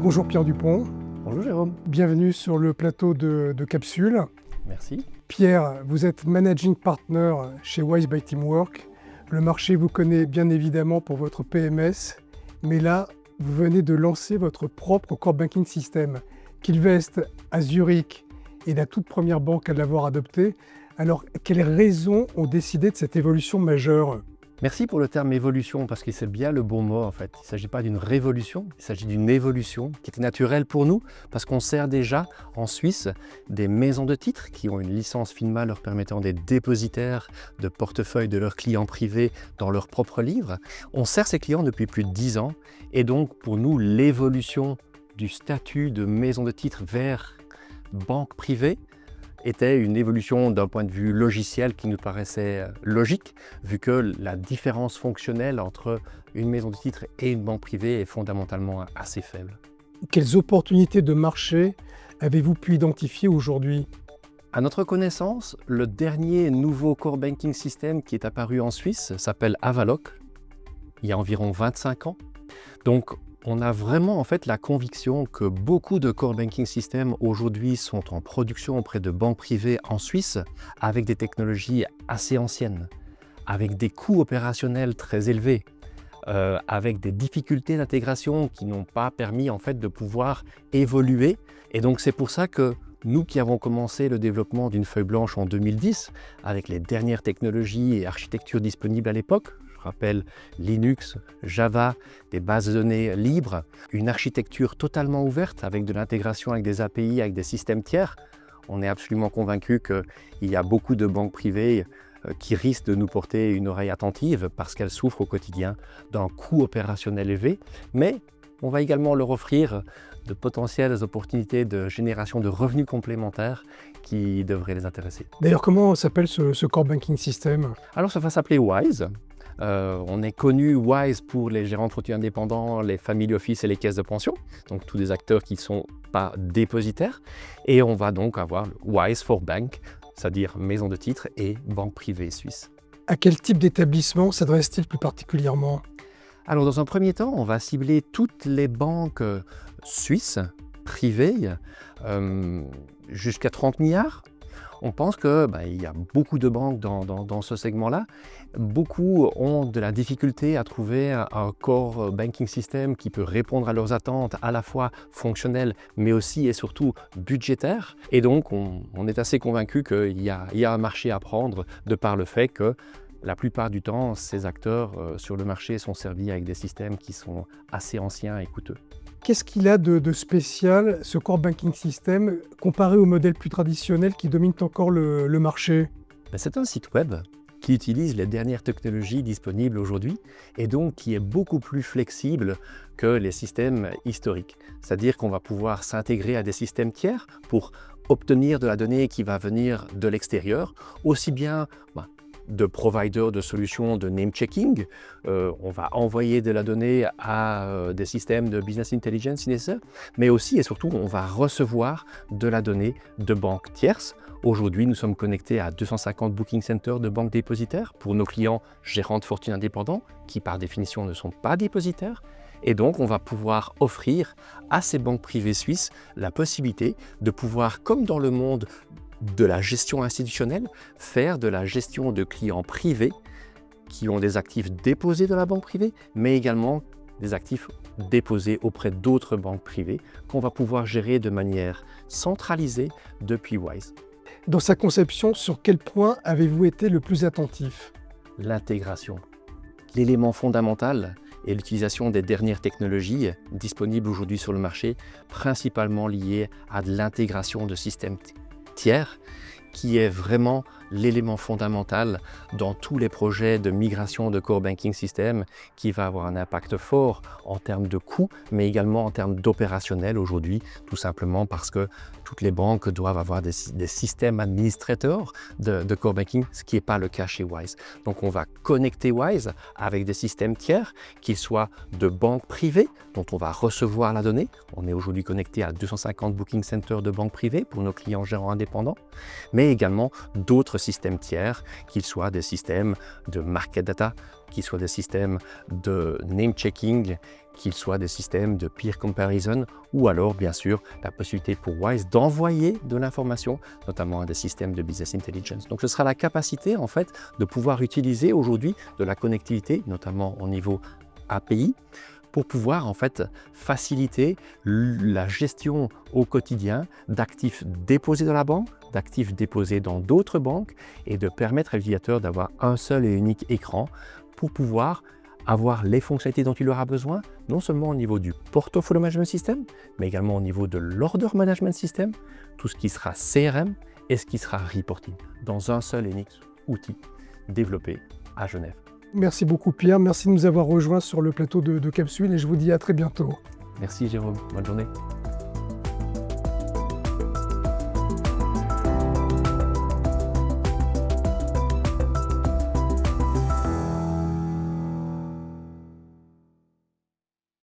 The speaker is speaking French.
Bonjour Pierre Dupont, Bonjour Jérôme. bienvenue sur le plateau de Capsule. Merci. Pierre, vous êtes Managing Partner chez Wise by Teamwork. Le marché vous connaît bien évidemment pour votre PMS, mais là, vous venez de lancer votre propre core banking system, qu'Ilvest à Zurich est la toute première banque à l'avoir adopté. Alors, quelles raisons ont décidé de cette évolution majeure ? Merci pour le terme évolution parce que c'est bien le bon mot en fait. Il ne s'agit pas d'une révolution, il s'agit d'une évolution qui était naturelle pour nous parce qu'on sert déjà en Suisse des maisons de titres qui ont une licence FINMA leur permettant d'être dépositaires de portefeuille de leurs clients privés dans leurs propres livres. On sert ces clients depuis plus de 10 ans et donc pour nous l'évolution du statut de maison de titres vers banque privée était une évolution d'un point de vue logiciel qui nous paraissait logique, vu que la différence fonctionnelle entre une maison de titres et une banque privée est fondamentalement assez faible. Quelles opportunités de marché avez-vous pu identifier aujourd'hui ? À notre connaissance, le dernier nouveau core banking system qui est apparu en Suisse s'appelle Avaloq, il y a environ 25 ans. Donc, on a vraiment en fait la conviction que beaucoup de core banking systems aujourd'hui sont en production auprès de banques privées en Suisse avec des technologies assez anciennes, avec des coûts opérationnels très élevés, avec des difficultés d'intégration qui n'ont pas permis en fait de pouvoir évoluer. Et donc c'est pour ça que nous qui avons commencé le développement d'une feuille blanche en 2010 avec les dernières technologies et architectures disponibles à l'époque, rappelle Linux, Java, des bases de données libres, une architecture totalement ouverte avec de l'intégration avec des API, avec des systèmes tiers. On est absolument convaincu qu'il y a beaucoup de banques privées qui risquent de nous porter une oreille attentive parce qu'elles souffrent au quotidien d'un coût opérationnel élevé, mais on va également leur offrir de potentielles opportunités de génération de revenus complémentaires qui devraient les intéresser. D'ailleurs, comment s'appelle ce core banking system ? Alors ça va s'appeler Wise. On est connu Wise pour les gérants de fortune indépendants, les family office et les caisses de pension, donc tous des acteurs qui ne sont pas dépositaires. Et on va donc avoir Wise for Bank, c'est-à-dire maison de titres et banque privée suisse. À quel type d'établissement s'adresse-t-il plus particulièrement ? Alors dans un premier temps, on va cibler toutes les banques suisses, privées, jusqu'à 30 milliards. On pense qu'il y a beaucoup de banques dans ce segment-là. Beaucoup ont de la difficulté à trouver un core banking system qui peut répondre à leurs attentes à la fois fonctionnelles mais aussi et surtout budgétaires. Et donc on est assez convaincu qu'il y a un marché à prendre de par le fait que la plupart du temps, ces acteurs sur le marché sont servis avec des systèmes qui sont assez anciens et coûteux. Qu'est-ce qu'il a de spécial, ce core banking system, comparé aux modèles plus traditionnels qui dominent encore le marché ? C'est un site web qui utilise les dernières technologies disponibles aujourd'hui et donc qui est beaucoup plus flexible que les systèmes historiques. C'est-à-dire qu'on va pouvoir s'intégrer à des systèmes tiers pour obtenir de la donnée qui va venir de l'extérieur, aussi bien de providers de solutions de name checking. On va envoyer de la donnée à des systèmes de business intelligence si nécessaire, mais aussi et surtout on va recevoir de la donnée de banques tierces. Aujourd'hui, nous sommes connectés à 250 booking centers de banques dépositaires pour nos clients gérants de fortune indépendants qui par définition ne sont pas dépositaires. Et donc, on va pouvoir offrir à ces banques privées suisses la possibilité de pouvoir, comme dans le monde de la gestion institutionnelle, faire de la gestion de clients privés qui ont des actifs déposés dans la banque privée, mais également des actifs déposés auprès d'autres banques privées qu'on va pouvoir gérer de manière centralisée depuis Wise. Dans sa conception, sur quel point avez-vous été le plus attentif ? L'intégration. L'élément fondamental est l'utilisation des dernières technologies disponibles aujourd'hui sur le marché, principalement liées à de l'intégration de systèmes tiers, qui est vraiment l'élément fondamental dans tous les projets de migration de core banking system qui va avoir un impact fort en termes de coûts, mais également en termes d'opérationnel aujourd'hui, tout simplement parce que toutes les banques doivent avoir des systèmes administrateurs de core banking, ce qui n'est pas le cas chez Wise. Donc on va connecter Wise avec des systèmes tiers, qu'ils soient de banques privées, dont on va recevoir la donnée. On est aujourd'hui connecté à 250 booking centers de banques privées pour nos clients gérants indépendants, mais mais également d'autres systèmes tiers, qu'ils soient des systèmes de market data, qu'ils soient des systèmes de name checking, qu'ils soient des systèmes de peer comparison, ou alors bien sûr la possibilité pour Wise d'envoyer de l'information, notamment à des systèmes de business intelligence. Donc ce sera la capacité en fait de pouvoir utiliser aujourd'hui de la connectivité, notamment au niveau API, pour pouvoir en fait faciliter la gestion au quotidien d'actifs déposés dans la banque, d'actifs déposés dans d'autres banques, et de permettre à l'utilisateur d'avoir un seul et unique écran pour pouvoir avoir les fonctionnalités dont il aura besoin, non seulement au niveau du Portfolio Management System, mais également au niveau de l'Order Management System, tout ce qui sera CRM et ce qui sera Reporting, dans un seul et unique outil développé à Genève. Merci beaucoup Pierre, merci de nous avoir rejoints sur le plateau de Capsule et je vous dis à très bientôt. Merci Jérôme, bonne journée.